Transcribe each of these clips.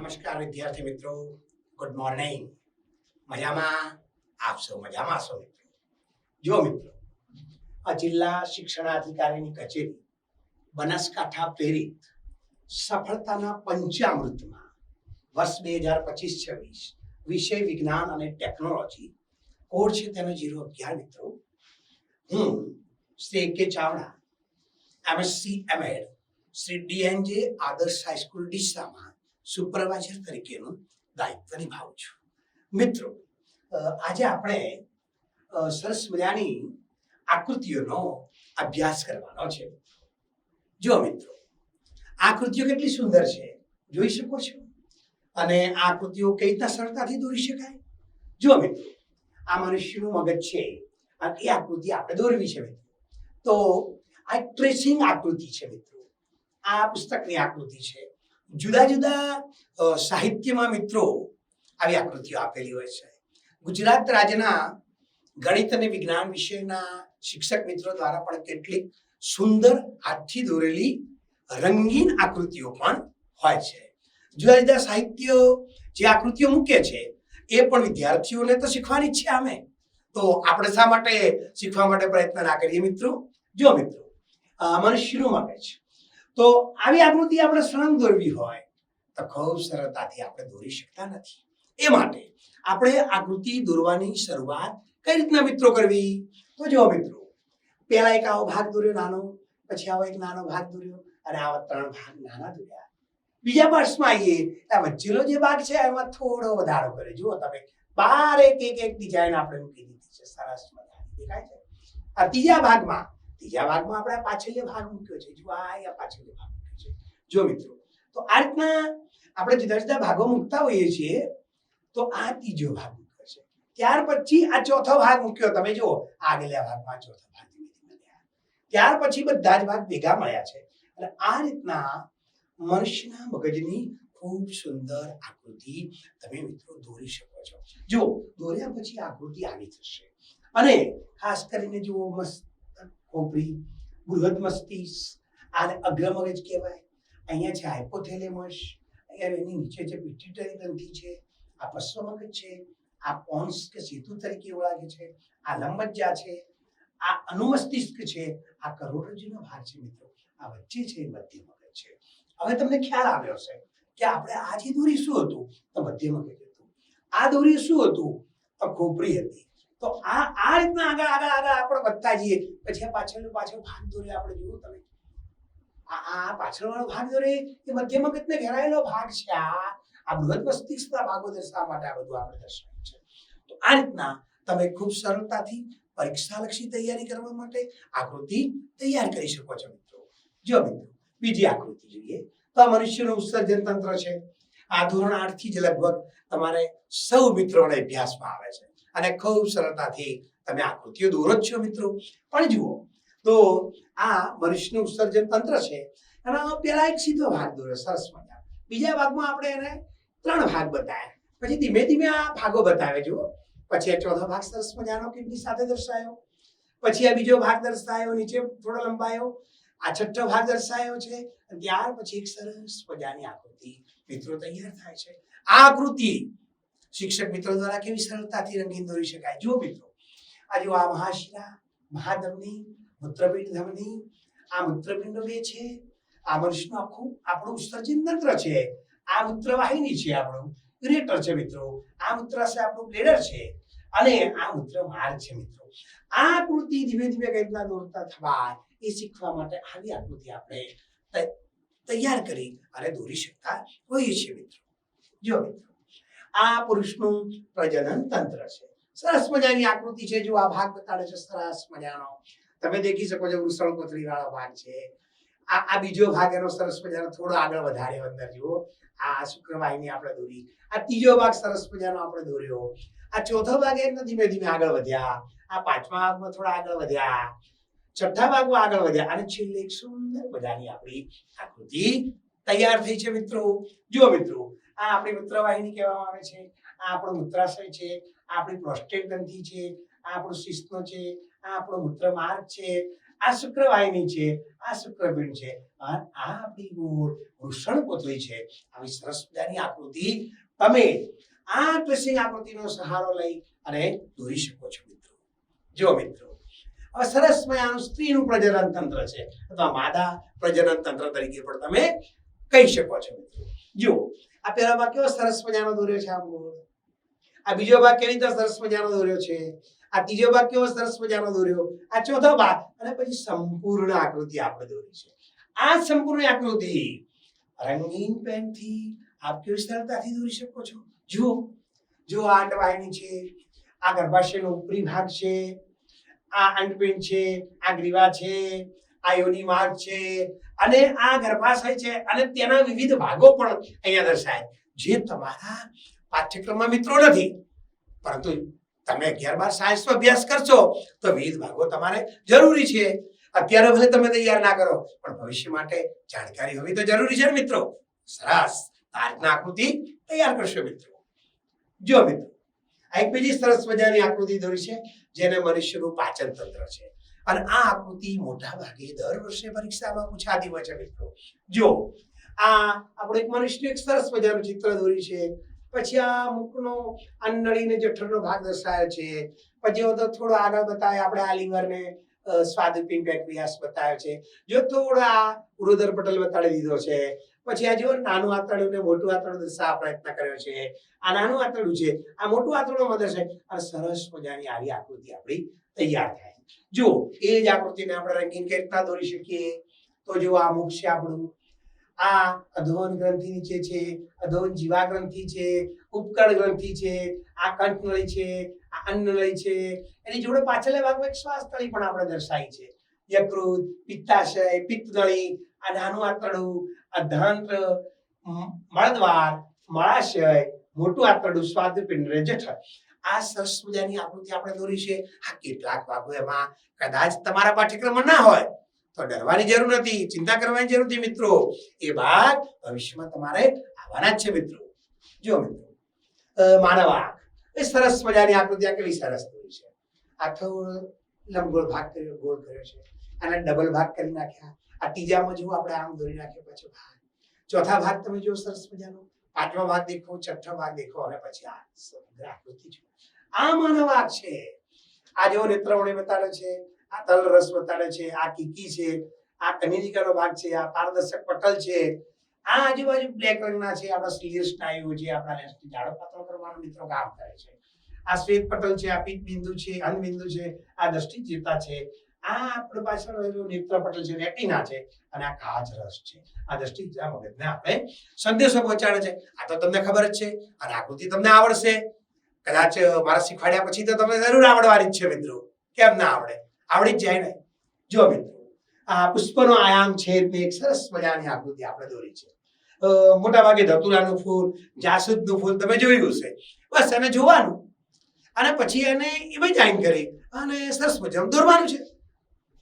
નમસ્કાર વિદ્યાર્થી મિત્રો, ગુડ મોર્નિંગ. મજામાં? આપ સૌ મજામાં છો મિત્રો? જો મિત્રો, આ જિલ્લા શિક્ષણાધિકારીની કચેરી બનાસકાંઠા પ્રેરિત સફળતાના પંચામૃતમાં વર્ષ 2025-26 વિષય વિજ્ઞાન અને ટેકનોલોજી કોડ છે તેનો 011 મિત્રો. હું Shri K Chavda, MSc MEd, Shri DNJ Adarsh high school ડીસામાં સુપરવાઇઝર તરીકેનું દાયિત્વ નિભાવું છું. મિત્રો, આજે આપણે સરસ મજાની આકૃતિઓનો અભ્યાસ કરવાનો છે. જો મિત્રો, આકૃતિઓ કેટલી સુંદર છે જોઈ શકો છો. અને આ આકૃતિઓ કઈ રીતના સરળતાથી દોરી શકાય. જો મિત્રો, આ મનુષ્યનું મગજ છે અને એ આકૃતિ આપણે દોરવી છે મિત્રો. તો આ એક ટ્રેસિંગ આકૃતિ છે મિત્રો. આ પુસ્તકની આકૃતિ છે. જુદા જુદા સાહિત્યમાં મિત્રો આવી આકૃતિઓ આપેલી હોય છે. ગુજરાત રાજ્યના ગણિત અને વિજ્ઞાન વિષયના શિક્ષક મિત્રો દ્વારા પણ કેટલીક સુંદર હાથથી દોરેલી રંગીન આકૃતિઓ પણ હોય છે. જુદા જુદા સાહિત્ય જે આકૃતિઓ મૂકે છે એ પણ વિદ્યાર્થીઓને તો શીખવાની જ છે. અમે તો આપણે શા માટે શીખવા માટે પ્રયત્ન ના કરીએ મિત્રો? જો મિત્રો, મનુષ્યનું મગજ, તો આવી આકૃતિ આપણે સળંગ દોરવી હોય તો ખૂબ સરળતાથી આપણે દોરી શકતા નથી. એ માટે આપણે આકૃતિ દોરવાની શરૂઆત કઈ રીતના મિત્રો કરવી? તો જો મિત્રો, પહેલા એક આવો ભાગ દોર્યો નાનો, પછી આવો એક નાનો ભાગ દોર્યો અને આવા 3 ભાગ નાના દોર્યા. બીજા પાર્ટ્સમાં આવીએ, આ વચ્ચેનો જે ભાગ છે એમાં થોડો વધારો કરે. જુઓ તમે, 12 એક ડિઝાઇન આપણે મૂકી દીધી છે. સરસ મજાની દેખાય છે. આ ત્રીજા ભાગમાં આપણે પાછળનો ભાગ મૂક્યો છે. જો આ પાછળનો ભાગ મૂક્યો છે. જો મિત્રો, તો આ રીતના આપણે જુદા જુદા ભાગો મૂકતા હોઈએ છીએ. તો આ ત્રીજો ભાગ મૂક્યો છે. ત્યાર પછી આ ચોથો ભાગ મૂક્યો. તમે જુઓ, આગળના ભાગમાં ચોથો ભાગ ધીમે ધીમે મળ્યા. ત્યાર પછી બધા જ ભાગ ભેગા મળ્યા છે. અને આ રીતના મનુષ્યના મગજની ખૂબ સુંદર આકૃતિ તમે મિત્રો દોરી શકો છો. જો દોર્યા પછી આકૃતિ આવી થશે. અને ખાસ કરીને જુઓ, મસ્ત ખોપરી, બૃહદ મસ્તિષ્ક, આને અગ્ર મગજ કહેવાય. અહીંયા છે હાઇપોથેલેમસ, અહીંયા એની નીચે છે પિટ્યુટરી ગ્રંથિ છે, આ પશ્વ મગજ છે, આ પોન્સ કે સેતુ તરીકે ઓળખાય છે, આ લંબમજ્જા છે, આ અનુમસ્તિષ્ક છે, આ કરોડરજ્જુનો ભાગ છે મિત્રો. આ વચ્ચે છે મધ્ય મગજ છે. હવે તમને ખ્યાલ આવ્યો છે કે આપણે આ જે દોરી શું હતું તો મધ્ય મગજ હતું. આ દોરી શું હતું તો ખોપરી હતી. તો આ રીતના આગળ આપણે વધતા જઈએ. પછી આ પાછળ ભાગ દોરે. આપણે જુઓ તમે, આ પાછળવાળો ભાગ દોરે એ મધ્ય મગજને ઘેરાયેલો ભાગ છે. આ બૃહદ મસ્તિષ્કના ભાગો દર્શાવવા માટે આ બધું આપણે દર્શાવ્યું છે. તો આ રીતના તમે ખૂબ સરળતાથી પરીક્ષાલક્ષી તૈયારી કરવા માટે આકૃતિ તૈયાર કરી શકો છો મિત્રો. જો મિત્રો, બીજી આકૃતિ જોઈએ તો આ મનુષ્યનું ઉત્સર્જન તંત્ર છે. આ ધોરણ 8 થી જ લગભગ તમારે સૌ મિત્રોને અભ્યાસમાં આવે છે અને ખૂબ સરળતાથી તમે આકૃતિઓ દોરો જ છો મિત્રો. પણ જુઓ, તો આ મનુષ્યનું ઉત્સર્જન તંત્ર છે. અને પહેલા એક સીધો ભાગ દોર્યો, સરસ મજા. બીજા ભાગમાં આપણે એને 3 ભાગ બતાવ્યા. પછી ધીમે ધીમે આ ભાગો બતાવે. જુઓ, પછી આ ચોથો ભાગ સરસ મજાનો કીડી સાથે દર્શાયો. પછી આ બીજો ભાગ દર્શાયો, નીચે થોડો લંબાયો. આ છઠ્ઠો ભાગ દર્શાયો છે. ત્યાર પછી એક સરસ મજાની આકૃતિ મિત્રો તૈયાર થાય છે. આ આકૃતિ શિક્ષક મિત્રો દ્વારા કેવી સરળતાથી રંગીન દોરી શકાય. જુઓ મિત્રો, આ જો આ મહાશિરા, મહાધમની, મૂત્રપિંડ ધમની, આ મૂત્રપિંડો 2 છે. આ મનુષ્યનું આખું આપણું ઉત્સર્જન તંત્ર છે. આ મૂત્રવાહિની છે, આપણું યુરેટર છે મિત્રો. આ મૂત્રાશય આપણું બ્લેડર છે. અને આ મૂત્ર માર્ગ છે મિત્રો. આ આકૃતિ ધીમે ધીમે કઈ રીતના દોરતા થવા એ શીખવા માટે આવી આકૃતિ આપણે તૈયાર કરી અને દોરી શકતા હોઈએ છીએ મિત્રો. જો મિત્રો, આ પુરુષનું પ્રજનન તંત્ર છે. સરસ મજાની આકૃતિ છે. જો આ ભાગ બતાડે છે સરસ મજાનો. તમે દેખી શકો છો, વૃષણકોથળી વાળો ભાગ છે. આ બીજો ભાગ એનો સરસ મજાનો થોડો આગળ વધાર્યો અંદર. જુઓ, આ શુક્રવાહિની આપણે દોરી. આ ત્રીજો ભાગ સરસ મજાનો આપણે દોર્યો. આ ચોથો ભાગ એને ધીમે ધીમે આગળ વધ્યા. આ પાંચમા ભાગમાં થોડા આગળ વધ્યા. છઠ્ઠા ભાગમાં આગળ વધ્યા. અને છેલ્લે એક સુંદર મજાની આપણી આકૃતિ તૈયાર થઈ છે મિત્રો. જુઓ મિત્રો, આ આપણી મૂત્રવાહિની કહેવામાં આવે છે. આ આપણો મૂત્રાશય છે. આ આપણી પ્રોસ્ટેટ ગ્રંથિ છે. આ આપણું શિશ્ન છે. આ આપણો મૂત્રમાર્ગ છે. આ શુક્રવાહિની છે, આ શુક્રપિંડ છે, અને આ આપણી વૃષણકોથળી છે. આવી સરસ મજાની આકૃતિ તમે આ ટ્રેસિંગ આકૃતિનો સહારો લઈ અને દોરી શકો છો મિત્રો. જો મિત્રો, હવે સરસ મજાનું સ્ત્રીનું પ્રજનન તંત્ર છે અથવા માદા પ્રજનન તંત્ર તરીકે પણ તમે કહી શકો છો મિત્રો. જો આ પહેલો ભાગ કેવો સરસ મજાનો દોર્યો છે, આ બીજો ભાગ કેવી રીતે સરસ મજાનો દોર્યો છે, આ ત્રીજો ભાગ કેવો સરસ મજાનો દોર્યો, આ ચોથો ભાગ, અને પછી સંપૂર્ણ આકૃતિ આપણે દોરી છે. આ સંપૂર્ણ આકૃતિ રંગીન પેનથી આપ કેવી સરળતાથી દોરી શકો છો. જો આ અંડવાહિની છે, આ ગર્ભાશયનો ઉપરી ભાગ છે, આ અંડપિંડ છે, આ ગ્રીવા છે, આ યોની માર્ગ છે, અને આ ગર્ભાશય છે, અને તેના વિવિધ ભાગો પણ અહીંયા દર્શાય જે તમારા પાઠ્યક્રમમાં મિત્રો નથી, પરંતુ તમે 11-12 સાયન્સમાં અભ્યાસ કરશો તો વિવિધ ભાગો તમારે જરૂરી છે. અત્યારે ભલે તમે તૈયાર ના કરો, પણ ભવિષ્ય માટે જાણકારી હોવી તો જરૂરી છે ને મિત્રો. સરસ આ રીતના આકૃતિ તૈયાર કરશો મિત્રો. જો મિત્રો, આ એક બીજી સરસ મજાની આકૃતિ દોરી છે જેને મનુષ્યનું પાચન તંત્ર છે, અને આ આકૃતિ મોટા ભાગે દર વર્ષે પરીક્ષામાં પૂછાતી હોય છે મિત્રો. જો આ આપણે એક મનુષ્યનું એક સરસ મજાનું ચિત્ર દોરી છે, પછી આ મુખનો અન્નળી ને જઠરનો ભાગ દર્શાવે છે, પછી તો થોડો આગળ બતાવે આપણે આ લીવરને સ્વાદુપિંડ પેન્ક્રિયાસ બતાવે છે, જો થોડા ઉરોદર પટલ બતાડી દીધો છે, પછી આ જો નાનું આંતરડું ને મોટું આંતરડું દર્શાવવા પ્રયત્ન કર્યો છે, આ નાનું આંતરડું છે, આ મોટું આંતરડું મદર છે, અને સરસ મજાની આવી આકૃતિ આપણી તૈયાર થાય. જો એ જ આકૃતિને આપણે રંગીન કઈ રીતના દોરી શકીએ, તો જો આ મુખ છે આપણું, આ અધોન ગ્રંથિ નીચે છે, અધોન જીવા ગ્રંથિ છે, ઉપકળ ગ્રંથિ છે, આ કંઠનળી છે, આ અન્નનળી છે, એની જોડે પાછળના ભાગમાં એક શ્વાસ નળી પણ આપણે દર્શાવી છે. યકૃત, પિત્તાશય, પિત્તનળી, આ નાનું આંતરડું, અધાંત્ર, મળદ્વાર, મળાશય, મોટું આંતરડું, સ્વાદુપિંડ, જઠર. આ સરસ મજાની આકૃતિ આપણે દોરી છે. આ કેટલાક ભાગો એમાં કદાચ તમારા પાઠ્યક્રમમાં ના હોય તો ડરવાની જરૂર નથી, ચિંતા કરવાની જરૂર નથી મિત્રો. એ ભાગ ભવિષ્યમાં તમારે આવવાના જ છે મિત્રો. જો મિત્રો, માનવ આંખ, એ સરસ મજાની આકૃતિ આ કેવી સરસ દોરી છે. આ થોડો લંબગોળ ભાગ કર્યો, ગોળ કર્યો છે, અને ડબલ ભાગ કરી નાખ્યા. આ ત્રીજામાં જો આપણે આમ દોરી નાખ્યો, પાછો ભાગ, ચોથા ભાગ તમે જો સરસ મજાનો, પાંચમા ભાગ દેખો, છઠ્ઠો ભાગ દેખો, અને પછી આ સમગ્ર આકૃતિ જો. આ માનવ આંખ છે. આ જો નેત્રમણી બતાડે છે, આ તલ રસ બતાડે છે, આ કીકી છે, આ કનિનિકાનો ભાગ છે, આ પારદર્શક પટલ છે, આ આજુબાજુ બ્લેક રંગના છે આપણા શિલીર સ્નાયુઓ જે આપણા લેન્સને જાડો પાતળો કરવાનું મિત્રો કામ કરે છે. આ શ્વેત પટલ છે, આ પિત્ત બિંદુ છે, અંગ બિંદુ છે, આ દ્રષ્ટિ જીવતા છે, આ આપણે પાછળ રહેલું નેત્ર પટલ છે, રેટિના છે, અને આ કાચ રસ છે. આ દ્રષ્ટિ મગજને આપણે સંદેશો પહોંચાડે છે. આ તો તમને ખબર જ છે, અને આકૃતિ તમને આવડશે. કદાચ મારા શીખવાડ્યા પછી તો તમને જરૂર આવડવાની જ છે મિત્રો. કેમ ના આવડે? આવડી જ જાય ને. જો મિત્રો, આ પુષ્પનો આયામ છે, એક સરસ મજાની આકૃતિ આપણે દોરી છે. મોટા ભાગે ધતુરાનું ફૂલ, જાસૂદનું ફૂલ તમે જોયું હશે. બસ એને જોવાનું, અને પછી એને ઇમેજાઇન કરી અને સરસ મજાનું દોરવાનું છે.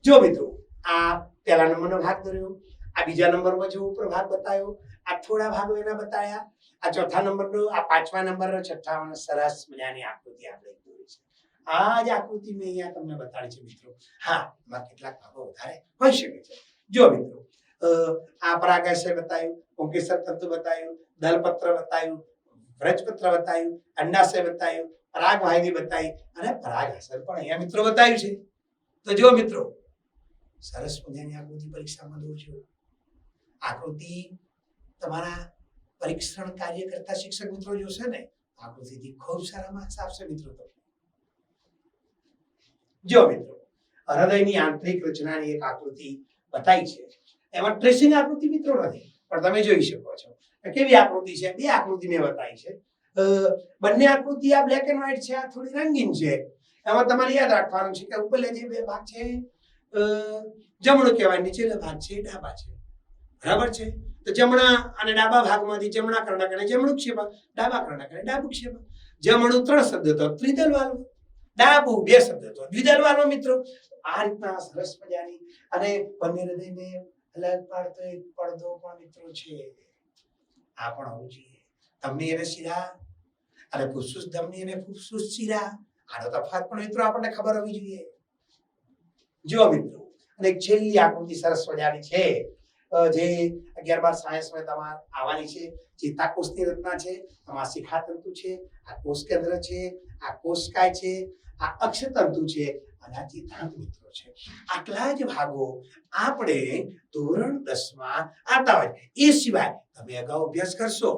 જો મિત્રો, આ પહેલા નંબરનો ભાગ દોર્યો, આ બીજા નંબરમાં જો ઉપર ભાગ બતાવ્યો, આ થોડા ભાગો એના બતાવ્યા, આ ચોથા નંબરનો, આ પાંચમા નંબરનો, છઠ્ઠા સરસ મજાની આકૃતિ આપણે દોરી છે. આ જ આકૃતિ મેં અહીંયા તમને બતાડી છે મિત્રો. હા, એમાં કેટલાક ભાગો વધારે હોઈ શકે છે. જો મિત્રો, આ પરાગાશય બતાવ્યું, પુંકેસર તંતુ બતાવ્યું, દલપત્ર બતાવ્યું, વ્રજપત્ર બતાવ્યું, અંડાશય બતાવ્યું, પરાગવાહિની બતાવી, અને પરાગાશય પણ અહીંયા મિત્રો બતાવ્યું છે. તો જો મિત્રો, સરસ મજાની આકૃતિ પરીક્ષામાં દોરજો. આકૃતિ તમારા પરીક્ષણ કાર્ય કરતા શિક્ષક મિત્રો જોશે ને, આકૃતિથી ખૂબ સારા માર્ક્સ આપશે મિત્રો. જો મિત્રો, હૃદયની આંતરિક રચનાની એક આકૃતિ બતાવી છે. એમાં ટ્રેસિંગ આકૃતિ મિત્રો નથી, પણ તમે જોઈ શકો છો કેવી આકૃતિ છે. બે આકૃતિ મેં બતાવી છે. બંને આકૃતિ આ બ્લેક એન્ડ વ્હાઇટ છે, આ થોડી રંગીન છે. એમાં તમારે યાદ રાખવાનું છે કે ઉપરલે જે બે ભાગ છે જમણો કહેવાય, નીચેનો ભાગ છે ડાબા છે. બરાબર છે? તો જમણા અને ડાબા ભાગમાંથી જમણા કર્ણક અને જમણું ક્ષેપક, ડાબા કર્ણક અને ડાબું ક્ષેપક. જમણું 3 શબ્દ તો ત્રિદલ વાલ્વ, ડાબું 2 શબ્દ તો દ્વિદલ વાલ્વ મિત્રો. આ રીતના સરસ મજાની, અને બંને હૃદયને અલગ પાડતો એક પડદો પણ મિત્રો છે. આ પણ હોવું જોઈએ. ધમની અને શિરા, અને ફુસફુસ ધમની અને ફુસફુસ શિરા, આનો તફાવત પણ મિત્રો આપણને ખબર હોવી જોઈએ. જો મિત્રો, અને એક છેલ્લી આકૃતિ સરસ મજાની છે જે 11 સાયન્સમાં તમારે આવવાની છે. ચેતાકોષની રચના છે, આમાં શિખાતંતુ છે, આ કોષ કેન્દ્ર છે, આ કોષકાય છે, આ અક્ષતંતુ છે અને આ ચેતાંગ મિત્રો છે. આટલા જ ભાગો આપણે ધોરણ 10 માં આવતા હોય. એ સિવાય તમે અગાઉ અભ્યાસ કરશો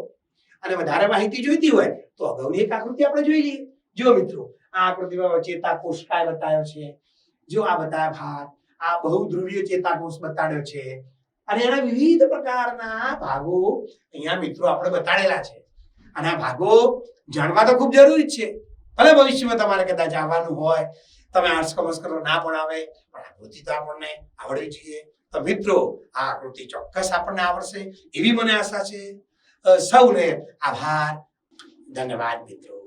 અને વધારે માહિતી જોઈતી હોય તો અગાઉની એક આકૃતિ આપણે જોઈ લઈએ. જો મિત્રો આ આકૃતિમાં ચેતાકોષકાય બતાવ્યો છે. જો આ બતાવ્યા ભાગ, આ બહુધ્રુવીય ચેતાકોષ બતાડ્યો છે અને એના વિવિધ પ્રકારના ભાગો અહીંયા મિત્રો આપણે બતાડેલા છે. અને આ ભાગો જાણવા તો ખૂબ જરૂરી છે. ભલે ભવિષ્યમાં તમારે કદાચ આવવાનું હોય, તમે આર્ટ્સ કોમર્સ કરો ના પણ આવે, પણ આકૃતિ તો આપણને આવડવી જોઈએ. તો મિત્રો આ આકૃતિ ચોક્કસ આપણને આવડશે એવી મને આશા છે. સૌને આભાર. ધન્યવાદ મિત્રો.